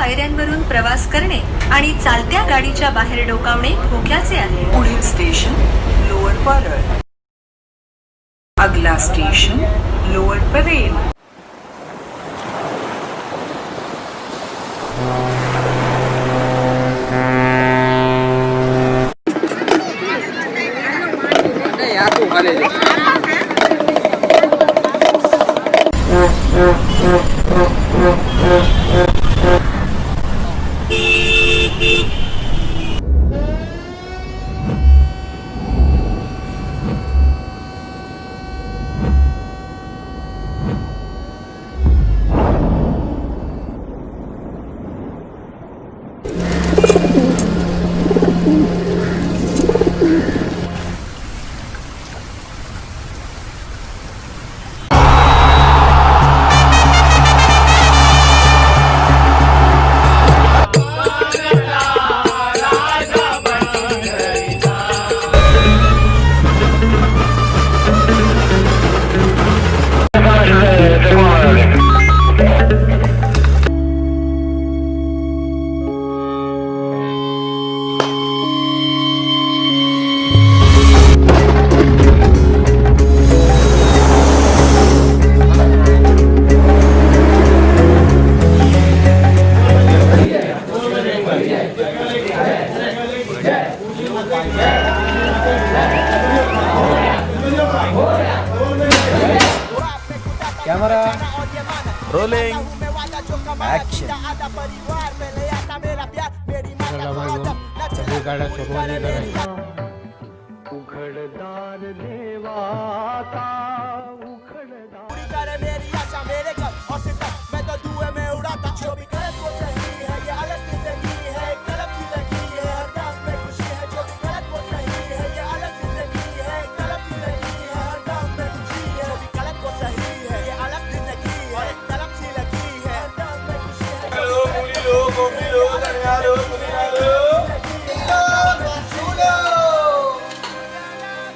पायऱ्यांवरून प्रवास करणे आणि चालत्या गाडीच्या बाहेर डोकावणे धोक्याचे आहे. पुढील स्टेशन लोअर परळ. अगला station lower Parel. Camera rolling action. उघडदार देवाता उघडदार मेरी आशा मेरे घर और सितार मैं तो दुए में उड़ाता जो भी गलत वो सही है ये अलग जिंदगी है कलम की लगी है हर काम में खुशी है जो भी गलत वो सही है ये अलग जिंदगी है कलम की लगी है हर काम में खुशी है जो भी गलत वो सही है ये अलग जिंदगी है कलम की लगी है हर काम में खुशी है.